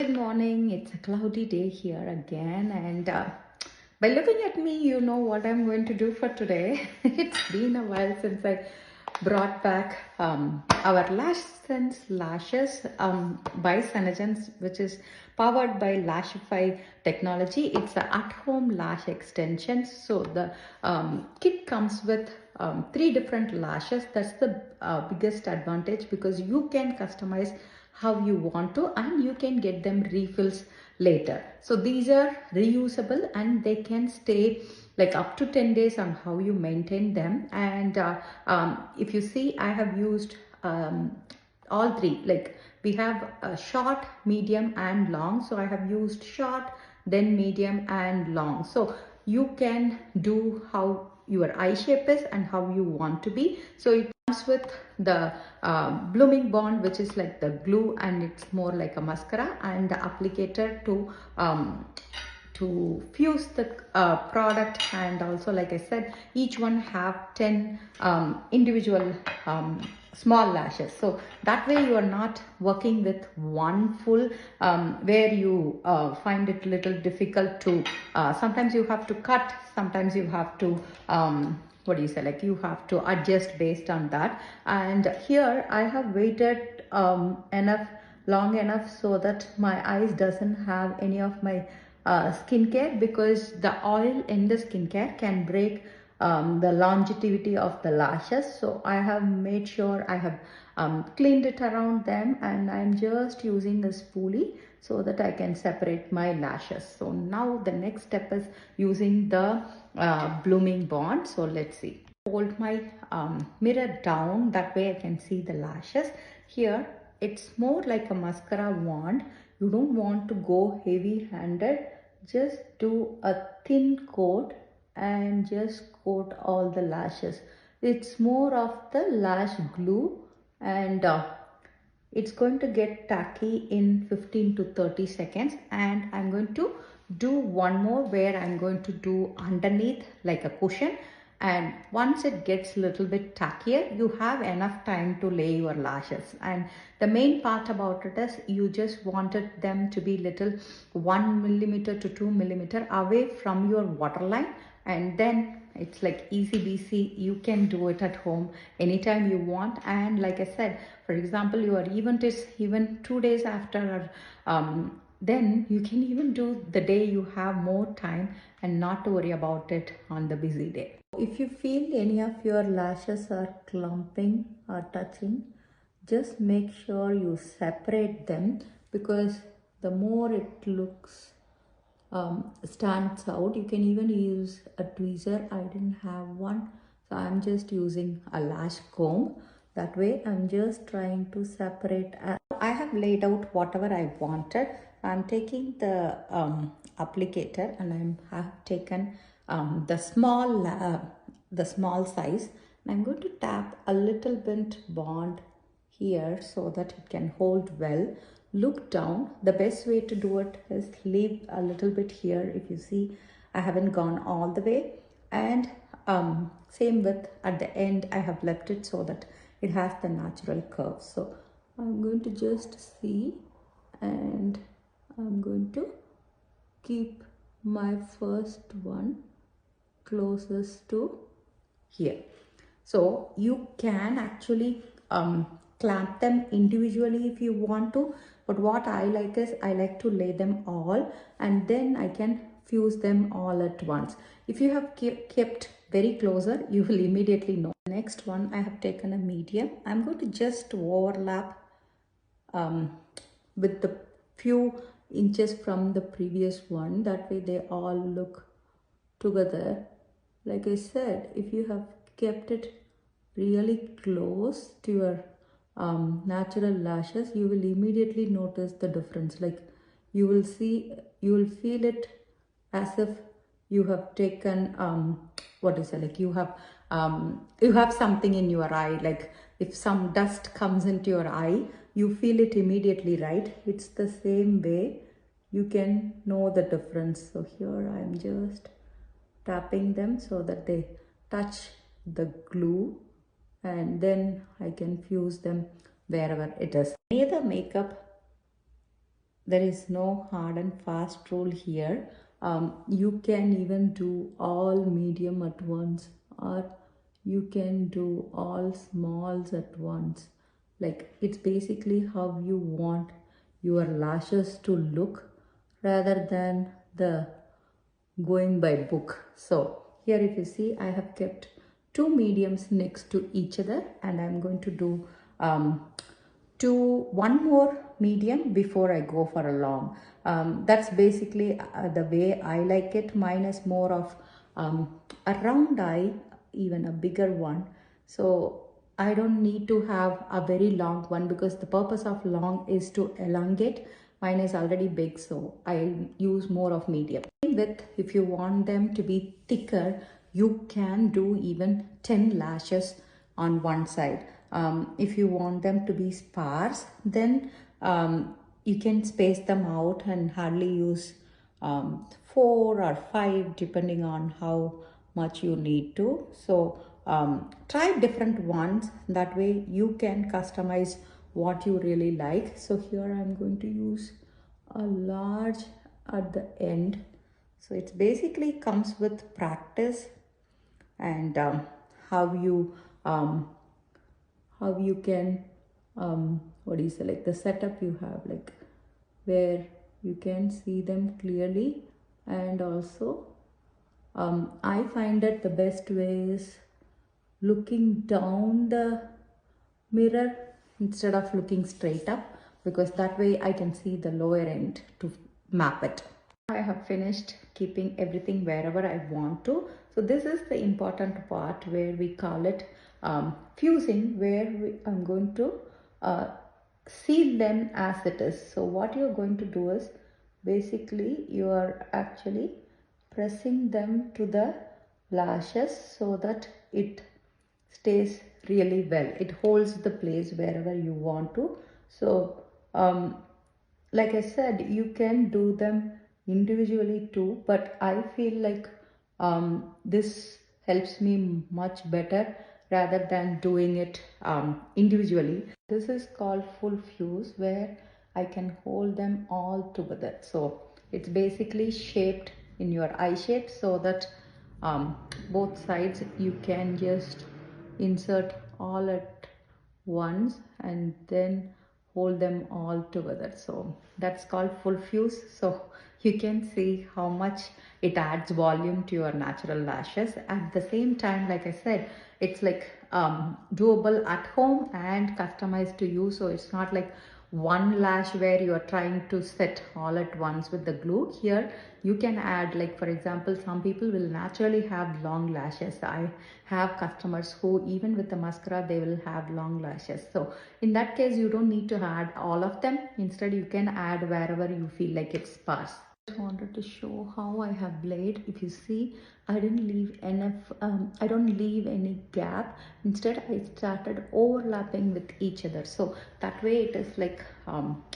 Good morning. It's a cloudy day here again, and by looking at me, you know what I'm going to do for today. It's been a while since I brought back our Lashsense lashes by Senegence, which is powered by Lashify technology. It's an at-home lash extension. So the kit comes with three different lashes. That's the biggest advantage because you can customize how you want to, and you can get them refills later. So these are reusable and they can stay like up to 10 days on how you maintain them. And if you see, I have used all three. Like we have a short, medium and long. So I have used short, then medium and long. So you can do how your eye shape is and how you want to be. So it comes with the blooming bond, which is like the glue, and it's more like a mascara, and the applicator to fuse the product. And also, like I said, each one have 10 individual small lashes, so that way you are not working with one full where you find it a little difficult to sometimes you have to cut, sometimes you have to what do you say, like you have to adjust based on that. And here I have waited long enough so that my eyes doesn't have any of my skincare, because the oil in the skincare can break the longevity of the lashes. So I have made sure I have cleaned it around them, and I'm just using a spoolie so that I can separate my lashes. So now the next step is using the blooming bond. So let's see. Hold my mirror down, that way I can see the lashes. Here it's more like a mascara wand. You don't want to go heavy handed, just do a thin coat and just coat all the lashes. It's more of the lash glue, and it's going to get tacky in 15 to 30 seconds. And I'm going to do one more where I'm going to do underneath like a cushion. And once it gets a little bit tackier, you have enough time to lay your lashes. And the main part about it is you just wanted them to be little 1 millimeter to 2 millimeter away from your waterline, and then it's like easy busy. You can do it at home anytime you want. And like I said, for example, your event is even 2 days after, then you can even do the day you have more time and not to worry about it on the busy day. If you feel any of your lashes are clumping or touching, just make sure you separate them, because the more it looks stands out. You can even use a tweezer. I didn't have one, so I'm just using a lash comb. That way I'm just trying to separate. I have laid out whatever I wanted. I'm taking the applicator, and I have taken the small size, and I'm going to tap a little bit bond here so that it can hold well. Look down. The best way to do it is leave a little bit here. If you see, I haven't gone all the way. And same with at the end, I have left it so that it has the natural curve. So I'm going to just see, and I'm going to keep my first one closest to here. So you can actually clamp them individually if you want to, but what I like is I like to lay them all, and then I can fuse them all at once. If you have kept very closer, you will immediately know. Next one, I have taken a medium. I'm going to just overlap with the few inches from the previous one. That way they all look together. Like I said, if you have kept it really close to your natural lashes, you will immediately notice the difference. Like you will feel it as if you have taken what is it, like you have something in your eye. Like if some dust comes into your eye, you feel it immediately, right? It's the same way you can know the difference. So here I'm just tapping them so that they touch the glue, and then I can fuse them wherever it is. Any other makeup there is no hard and fast rule here. You can even do all medium at once, or you can do all smalls at once. Like, it's basically how you want your lashes to look rather than the going by book. So here if you see, I have kept two mediums next to each other, and I'm going to do one more medium before I go for a long. That's basically the way I like it. Mine is more of a round eye, even a bigger one. So I don't need to have a very long one, because the purpose of long is to elongate. Mine is already big, so I use more of medium. With, if you want them to be thicker, you can do even 10 lashes on one side. If you want them to be sparse, then you can space them out and hardly use 4 or 5 depending on how much you need to. So try different ones, that way you can customize what you really like. So here I'm going to use a large at the end. So it basically comes with practice, and how you can what do you say, like the setup you have, like where you can see them clearly. And also I find that the best way is looking down the mirror instead of looking straight up, because that way I can see the lower end to map it. I have finished keeping everything wherever I want to. So this is the important part where we call it fusing, where I'm going to seal them as it is. So what you're going to do is, basically you are actually pressing them to the lashes so that it stays really well. It holds the place wherever you want to. So like I said, you can do them individually too, but I feel like this helps me much better rather than doing it individually. This is called full fuse, where I can hold them all together. So it's basically shaped in your eye shape, so that both sides you can just insert all at once and then hold them all together. So that's called full fuse. So you can see how much it adds volume to your natural lashes. At the same time, like I said, it's like doable at home and customized to you. So it's not like one lash where you are trying to set all at once with the glue. Here you can add, like for example, some people will naturally have long lashes. I have customers who even with the mascara they will have long lashes. So in that case you don't need to add all of them. Instead you can add wherever you feel like it's sparse. I wanted to show how I have blade. If you see, I didn't leave enough, I don't leave any gap. Instead I started overlapping with each other, so that way it is like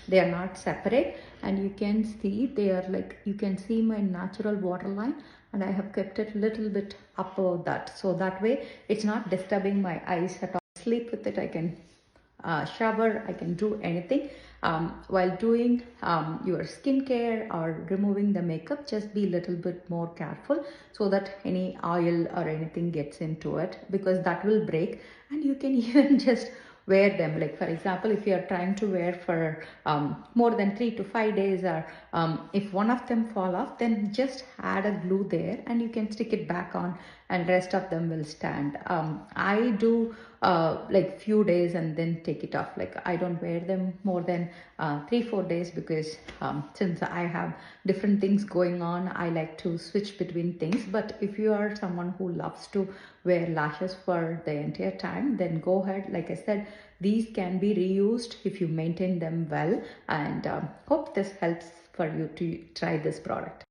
they are not separate, and you can see they are like, you can see my natural waterline, and I have kept it little bit above that, so that way it's not disturbing my eyes at all. Sleep with it, I can shower, I can do anything. While doing your skincare or removing the makeup, just be a little bit more careful so that any oil or anything gets into it, because that will break. And you can even just wear them, like for example, if you are trying to wear for more than 3 to 5 days, or if one of them fall off, then just add a glue there and you can stick it back on, and rest of them will stand. I do like few days and then take it off. Like I don't wear them more than 3-4 days, because since I have different things going on, I like to switch between things. But if you are someone who loves to wear lashes for the entire time, then go ahead. Like I said, these can be reused if you maintain them well, and hope this helps for you to try this product.